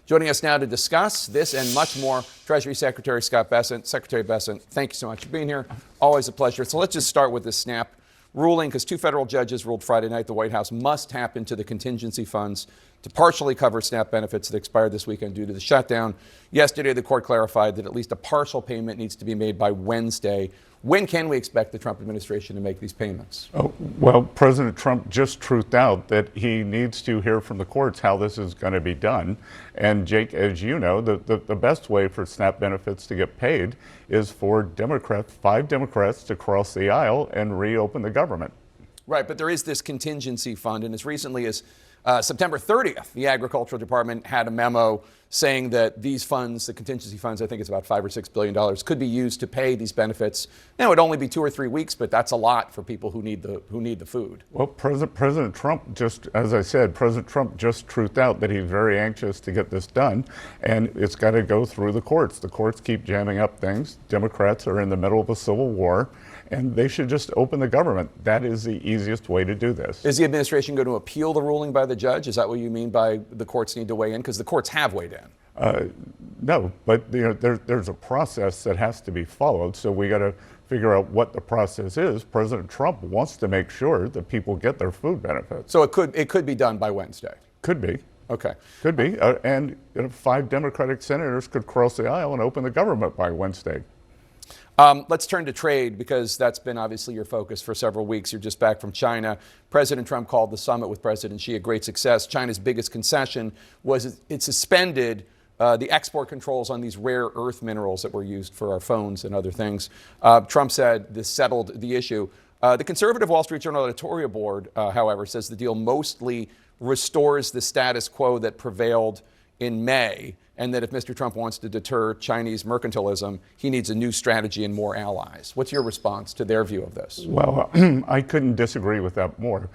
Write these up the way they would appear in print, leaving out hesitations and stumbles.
Joining us now to discuss this and much more, Treasury Secretary Scott Bessent. Secretary Bessent, thank you so much for being here. Always a pleasure. So let's just start with this SNAP ruling, because two federal judges ruled Friday night the White House must tap into the contingency funds to partially cover SNAP benefits that expired this weekend due to the shutdown. Yesterday, the court clarified that at least a partial payment needs to be made by Wednesday. When can we expect the Trump administration to make these payments? Well, President Trump just truthed out that he needs to hear from the courts how this is going to be done. And Jake, as you know, the best way for SNAP benefits to get paid is for five Democrats to cross the aisle and reopen the government. Right, but there is this contingency fund, and as recently as September 30th, the Agricultural Department had a memo saying that these funds, the contingency funds, I think it's about $5 or $6 billion, could be used to pay these benefits. Now, it'd only be 2 or 3 weeks, but that's a lot for people who need the food. Well, President Trump as I said, President Trump just truthed out that he's very anxious to get this done, and it's got to go through the courts. The courts keep jamming up things. Democrats are in the middle of a civil war, and they should just open the government. That is the easiest way to do this. Is the administration going to appeal the ruling by the judge? Is that what you mean by the courts need to weigh in? Because the courts have weighed in. No, but there's a process that has to be followed, so we got to figure out what the process is. President Trump wants to make sure that people get their food benefits. So it could be done by Wednesday? Could be. Okay. Could be. And 5 Democratic senators could cross the aisle and open the government by Wednesday. Let's turn to trade, because that's been obviously your focus for several weeks. You're just back from China. President Trump called the summit with President Xi a great success. China's biggest concession was it suspended the export controls on these rare earth minerals that were used for our phones and other things. Trump said this settled the issue. The conservative Wall Street Journal editorial board, however, says the deal mostly restores the status quo that prevailed in May, and that if Mr. Trump wants to deter Chinese mercantilism, he needs a new strategy and more allies. What's your response to their view of this? Well, I couldn't disagree with that more.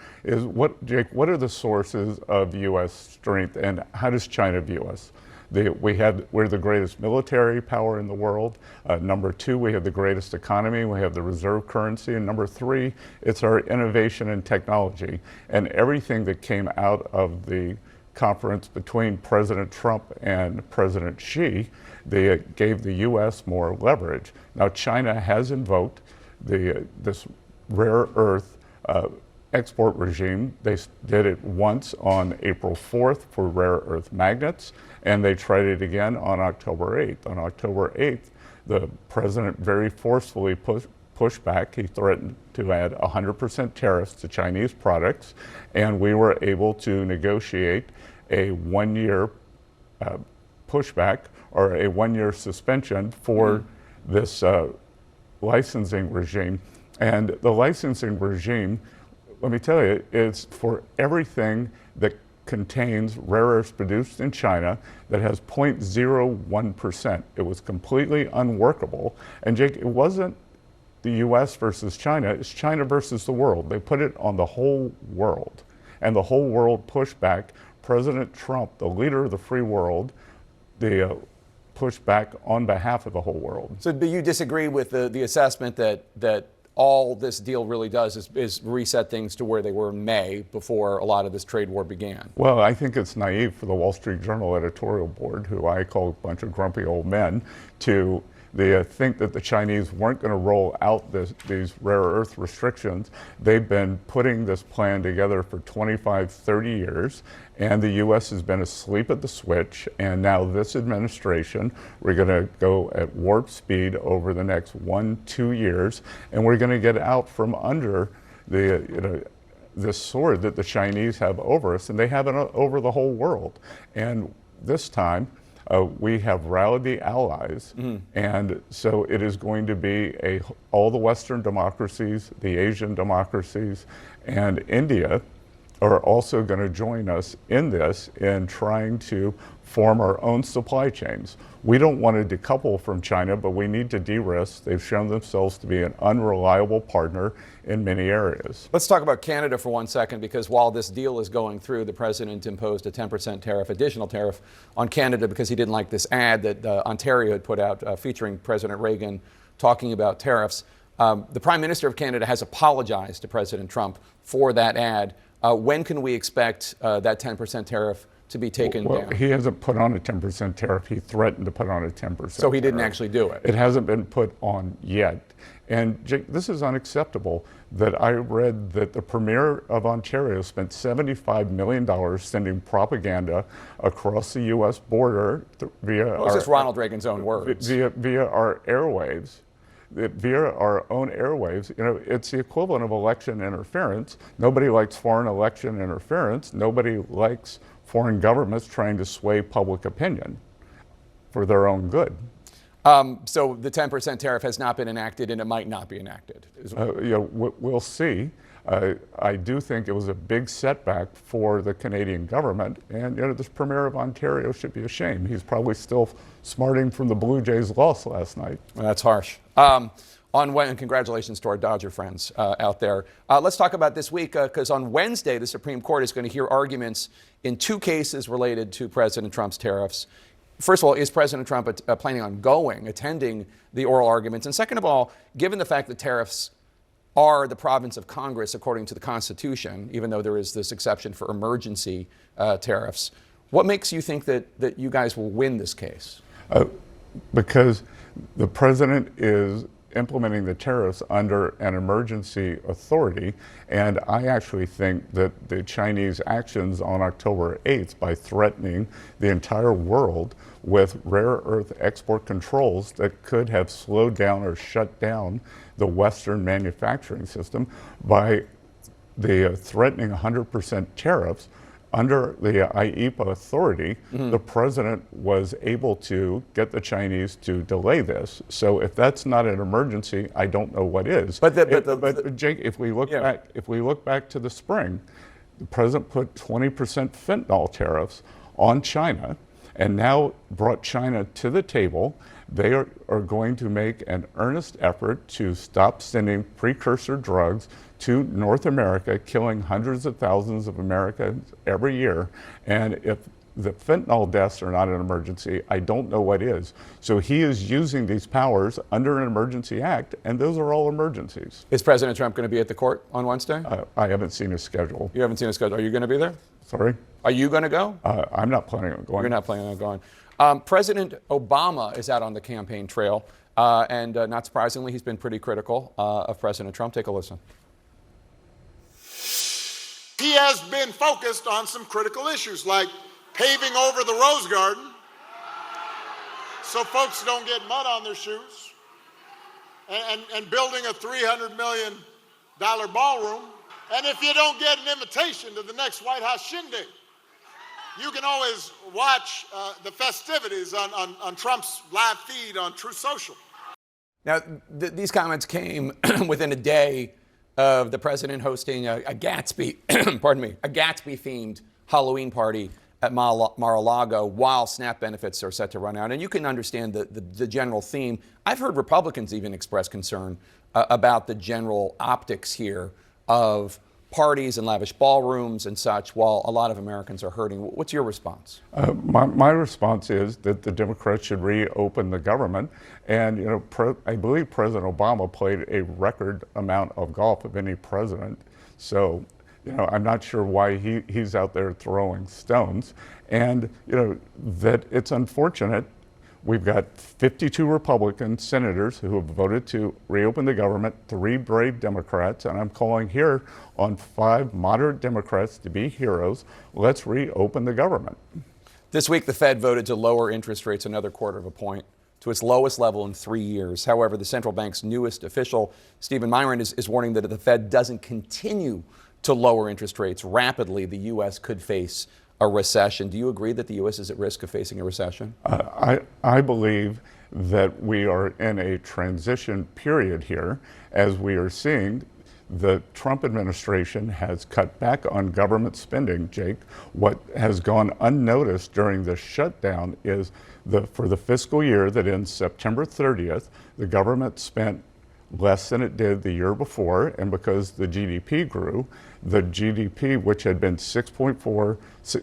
Jake, what are the sources of U.S. strength, and how does China view us? We're the greatest military power in the world. Number 2, we have the greatest economy. We have the reserve currency. And number 3, it's our innovation and technology. And everything that came out of the conference between President Trump and President Xi, they gave the U.S. more leverage. Now, China has invoked this rare earth export regime. They did it once on April 4th for rare earth magnets, and they tried it again on October 8th. On October 8th, the president very forcefully pushed back. He threatened to add 100% tariffs to Chinese products, and we were able to negotiate a 1-year pushback, or a 1-year suspension for this licensing regime. And the licensing regime, let me tell you, is for everything that contains rare earths produced in China that has 0.01%. It was completely unworkable. And Jake, it wasn't the US versus China, it's China versus the world. They put it on the whole world, and the whole world pushed back. President Trump, the leader of the free world, pushed back on behalf of the whole world. So do you disagree with the assessment that all this deal really does is reset things to where they were in May, before a lot of this trade war began? Well, I think it's naive for the Wall Street Journal editorial board, who I call a bunch of grumpy old men, to think that the Chinese weren't going to roll out these rare earth restrictions. They've been putting this plan together for 25, 30 years, and the U.S. has been asleep at the switch. And now this administration, we're going to go at warp speed over the next 1-2 years, and we're going to get out from under this sword that the Chinese have over us, and they have it over the whole world. And this time, we have rallied the allies, and so it is going to be all the Western democracies, the Asian democracies, and India are also going to join us in this, in trying to form our own supply chains. We don't want to decouple from China, but we need to de-risk. They've shown themselves to be an unreliable partner in many areas. Let's talk about Canada for 1 second, because while this deal is going through, the president imposed a 10% tariff, additional tariff on Canada, because he didn't like this ad that Ontario had put out featuring President Reagan talking about tariffs. The Prime Minister of Canada has apologized to President Trump for that ad. When can we expect that 10% tariff to be taken Well, down? he hasn't put on a 10% tariff. He threatened to put on a 10%. So he didn't tariff. actually do it. It hasn't been put on yet. And Jake, this is unacceptable that I read that the Premier of Ontario spent $75 million sending propaganda across the U.S. border via Well, it's just Ronald Reagan's own words. via our airwaves. Via our own airwaves. You know, it's the equivalent of election interference. Nobody likes foreign election interference. Nobody likes foreign governments trying to sway public opinion for their own good. So the 10% tariff has not been enacted, and it might not be enacted. We'll see. I do think it was a big setback for the Canadian government, and this Premier of Ontario should be ashamed. He's probably still smarting from the Blue Jays' loss last night. Well, that's harsh. And congratulations to our Dodger friends out there. Let's talk about this week, because on Wednesday, the Supreme Court is going to hear arguments in two cases related to President Trump's tariffs. First of all, is President Trump planning on attending the oral arguments? And second of all, given the fact that tariffs are the province of Congress according to the Constitution, even though there is this exception for emergency tariffs, what makes you think that you guys will win this case? Because the president is implementing the tariffs under an emergency authority, and I actually think that the Chinese actions on October 8th by threatening the entire world with rare earth export controls that could have slowed down or shut down the Western manufacturing system by the threatening 100% tariffs under the IEEPA authority, the president was able to get the Chinese to delay this. So if that's not an emergency, I don't know what is. But Jake, if we look back to the spring, the president put 20% fentanyl tariffs on China, and now brought China to the table. They are going to make an earnest effort to stop sending precursor drugs to North America, killing hundreds of thousands of Americans every year. And if the fentanyl deaths are not an emergency, I don't know what is. So he is using these powers under an emergency act, and those are all emergencies. Is President Trump going to be at the court on Wednesday? I haven't seen his schedule. You haven't seen his schedule. Are you going to be there? Sorry? Are you going to go? I'm not planning on going. You're not planning on going. President Obama is out on the campaign trail, and not surprisingly, he's been pretty critical of President Trump. Take a listen. He has been focused on some critical issues like paving over the Rose Garden so folks don't get mud on their shoes, and building a $300 million ballroom. And if you don't get an invitation to the next White House shindig, you can always watch the festivities on Trump's live feed on Truth Social. Now, these comments came within a day of the president hosting a Gatsby, pardon me, a Gatsby-themed Halloween party at Mar-a-Lago while SNAP benefits are set to run out. And you can understand the general theme. I've heard Republicans even express concern about the general optics here of parties and lavish ballrooms and such, while a lot of Americans are hurting. What's your response? My response is that the Democrats should reopen the government. And, I believe President Obama played a record amount of golf of any president. So, I'm not sure why he's out there throwing stones. And, that it's unfortunate. We've got 52 Republican senators who have voted to reopen the government, 3 brave Democrats, and I'm calling here on 5 moderate Democrats to be heroes. Let's reopen the government. This week, the Fed voted to lower interest rates another 1/4 point to its lowest level in 3 years. However, the central bank's newest official, Stephen Miron, is warning that if the Fed doesn't continue to lower interest rates rapidly, the U.S. could face a recession. Do you agree that the U.S. is at risk of facing a recession? I believe that we are in a transition period here, as we are seeing the Trump administration has cut back on government spending, Jake. What has gone unnoticed during the shutdown is for the fiscal year that ends September 30th, the government spent less than it did the year before, and because the GDP grew, the GDP, which had been 6.4,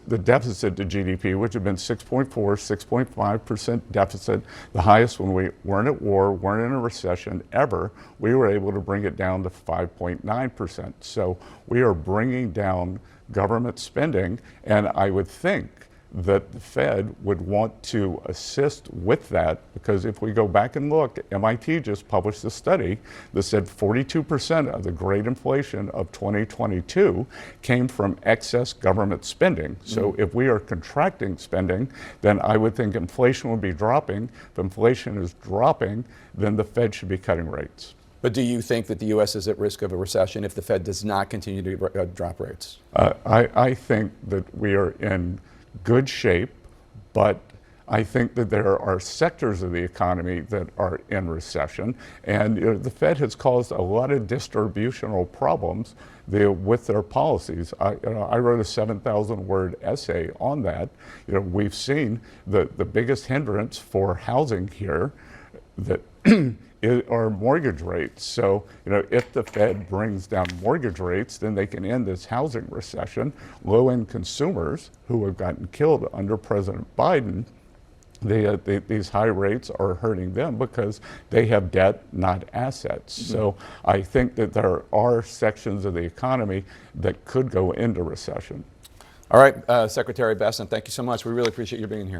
the deficit to GDP, which had been 6.4, 6.5% deficit, the highest when we weren't at war, weren't in a recession ever, we were able to bring it down to 5.9%. So we are bringing down government spending, and I would think that the Fed would want to assist with that, because if we go back and look, MIT just published a study that said 42% of the great inflation of 2022 came from excess government spending. So if we are contracting spending, then I would think inflation would be dropping. If inflation is dropping, then the Fed should be cutting rates. But do you think that the U.S. is at risk of a recession if the Fed does not continue to drop rates? I think that we are in good shape, but I think that there are sectors of the economy that are in recession, and the Fed has caused a lot of distributional problems with their policies. I wrote a 7,000-word essay on that. We've seen the biggest hindrance for housing here that are mortgage rates. So, if the Fed brings down mortgage rates, then they can end this housing recession. Low-end consumers who have gotten killed under President Biden, these high rates are hurting them because they have debt, not assets. Mm-hmm. So I think that there are sections of the economy that could go into recession. All right, Secretary Bessent, thank you so much. We really appreciate you being here.